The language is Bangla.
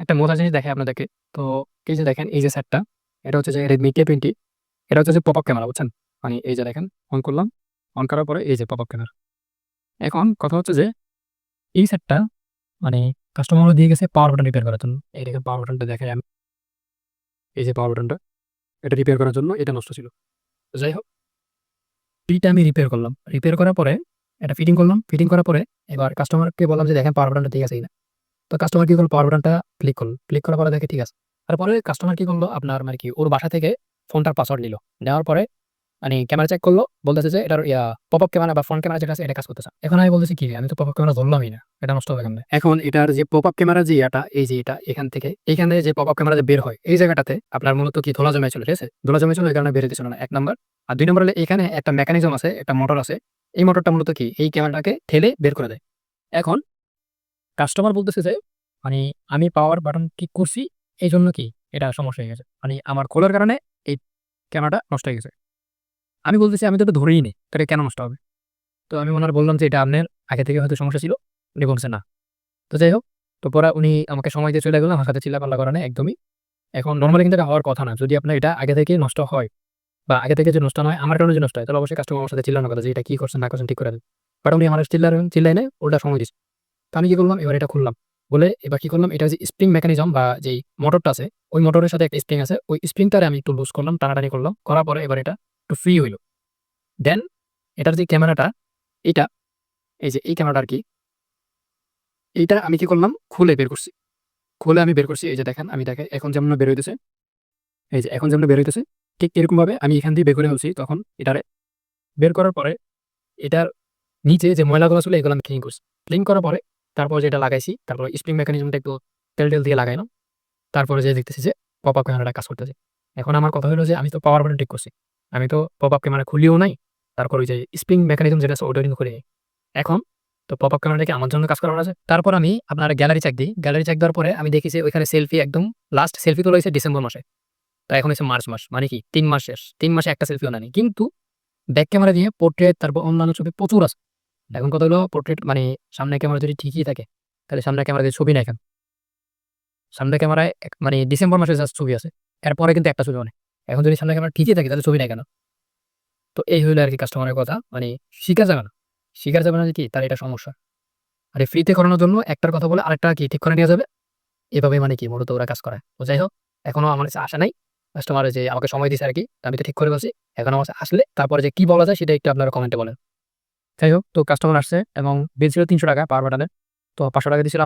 একটা মজার জিনিস দেখাই আপনাদেরকে। তো এই যে দেখেন এই যে সেটটা, এটা হচ্ছে যে Redmi K20, এটা হচ্ছে যে পপআপ ক্যামেরা, বুঝছেন? মানে এই যে দেখেন অন করলাম, অন করার পরে এই যে পপআপ ক্যামেরা। এখন কথা হচ্ছে যে এই সেটটা মানে কাস্টমারও দিয়ে গেছে পাওয়ার বাটন রিপেয়ার করার জন্য। এই দেখেন পাওয়ার বাটনটা দেখাই আমি, এই যে পাওয়ার বাটনটা, এটা রিপেয়ার করার জন্য এটা নষ্ট ছিল। তো যাই হোক, এইটা আমি রিপেয়ার করলাম। রিপেয়ার করার পরে এটা ফিটিং করলাম। ফিটিং করার পরে এবার কাস্টমারকে বললাম যে দেখেন পাওয়ার বাটনটা ঠিক আছে কিনা। তো কাস্টমার কি করলো, পাওয়ার বাটনটা ক্লিক করলো। ক্লিক করার পরে দেখে ঠিক আছে। তারপরে কাস্টমার কি করলো, আপনার মানে কি ওর বাসা থেকে ফোনটার পাসওয়ার্ড নিল। নেওয়ার পরে মানে ক্যামেরা চেক করলো, বলতেছে যে এটার পপআপ ক্যামেরা বা ফ্রন্ট ক্যামেরা যেটা আছে এটা কাজ করতেছে না। এখন আমি বলতেছি কি, আমি তো পপআপ ক্যামেরা ধরলামই না, এটা নষ্ট হবে কেমনে? এখন এটার যে পপআপ ক্যামেরা যে এটা, এই যে এটা এখান থেকে এখানে যে পপআপ ক্যামেরা যে বের হয় এই জায়গাটাতে আপনার মূলত কি ধোলা জমে ছিল, ঠিক আছে? ধোলা জমে ছিল, এই কারণে বের হতেছিল না, 1 নাম্বার। আর 2 নাম্বার হলো এখানে একটা মেকানিজম আছে, একটা মোটর আছে। এই মোটরটা মূলত কি এই ক্যামেরাটাকে ঠেলে বের করে দেয়। এখন কাস্টমার বলতেছে যে মানে আমি পাওয়ার বাটন ক্লিক করছি, এই জন্য কি এটা সমস্যা হয়ে গেছে, মানে আমার খোলার কারণে এই ক্যামেরাটা নষ্ট হয়ে গেছে। আমি বলতেছি আমি তো এটা ধরেই নি, তাহলে কেন নষ্ট হবে? তো আমি ওনার বললাম যে এটা আপনার আগে থেকে হয়তো সমস্যা ছিল। উনি বলছে না। তো যাই হোক, তো পরে উনি আমাকে সময় দিয়ে চলে গেল, আমার সাথে চিল্লাপাল্লা করে নাই একদমই। এখন নরমালি কিন্তু এটা হওয়ার কথা না। যদি আপনার এটা আগে থেকে নষ্ট হয় বা আগে থেকে যদি নষ্ট না হয়, আমার কারণে যদি নষ্ট হয়, তাহলে অবশ্যই কাস্টমার আমার সাথে চিল্লানোর কথা যে এটা কি করছেন না করছেন ঠিক করে দেন। বাট উনি আমার চিল্লাই নাই, উল্টা সময় দিচ্ছে। তো আমি কি করলাম, এবার এটা খুললাম। বলে এবার কি করলাম, এটা যে স্প্রিং মেকানিজম বা যেই মোটরটা আছে, ওই মোটরের সাথে একটা স্প্রিং আছে, ওই স্প্রিংটারে আমি একটু লুজ করলাম, টানাটানি করলাম, করার পরে এবার এটা একটু ফ্রি হইলো। দেন এটার যে ক্যামেরাটা, এটা এই যে এই ক্যামেরাটা আর কি, এইটা আমি কি করলাম, খুলে বের করছি। খুলে আমি বের করছি, এই যে দেখেন আমি দেখে এখন যেমন বের হইতেছে, এই যে এখন যেমন বের হইতেছে, ঠিক এরকম ভাবে আমি এখান দিয়ে বের করে ফেলছি। তখন এটারে বের করার পরে এটার নিচে যে ময়লাগুলো ছিল এগুলো আমি ক্লিন করছি। ক্লিন করার পরে তারপর যেটা লাগাইছি, তারপর স্প্রিং মেকানিজমটা একটু তেল টেল দিয়ে লাগাইলাম। তারপরে যে দেখতেছি যে পপ আপ ক্যামেরাটা কাজ করতেছে। এখন আমার কথা হলো যে আমি তো পাওয়ার বাটন ঠিক করছি, আমি তো পপ আপ ক্যামেরা খুলিও নাই। তারপর ওই যে স্প্রিং মেকানিজম যেটা আছে ওটা কিন্তু করে নাই। এখন তো পপ আপ ক্যামেরাটা কি আমার জন্য কাজ করার আছে? তারপর আমি আপনার গ্যালারি চেক দিই। গ্যালারি চেক দেওয়ার পরে আমি দেখি যে ওইখানে সেলফি একদম লাস্ট সেলফি তোলা হয়েছে ডিসেম্বর মাসে। তো এখন হচ্ছে মার্চ মাস, মানে কি 3 মাস শেষ। 3 মাসে একটা সেলফিও নেয়নি, কিন্তু ব্যাক ক্যামেরা দিয়ে পোর্ট্রেট তারপর অন্যান্য ছবি প্রচুর আছে। এখন কথা হলো পোর্ট্রেট মানে সামনের ক্যামেরা যদি ঠিকই থাকে, তাহলে সামনের ক্যামেরা দিয়ে ছবি নাই কেন? সামনের ক্যামেরায় মানে ডিসেম্বর মাসে জাস্ট ছবি আছে, এরপরে কিন্তু একটা ছবিও নেই। এখন যদি সামনের ক্যামেরা ঠিকই থাকে তাহলে ছবি নাই কেন? তো এই হইলো আর কি কাস্টমারের কথা, মানে শিখা যাবে না। শিখার যাবে না যে কি তার এটা সমস্যা। আর এই ফ্রিতে করানোর জন্য একটার কথা বলে আরেকটা কি ঠিক করে নেওয়া যাবে, এভাবে মানে কি মূলত ওরা কাজ করায়। তো যাই হোক, এখনো আমার কাছে আসা নাই। কাস্টমার যে আমাকে সময় দিছে আরকি। আমি তো ঠিক করে বলছি। এখন আমার কাছে আসলে তারপরে যে কি বলা যায় সেটা একটু আপনারা কমেন্টে বলেন। যাই হোক, তো কাস্টমার আসছে এবং বিল ছিল ৳৩০০ পাওয়ার বাটনের। তো ৳৫০০ দিছিলাম।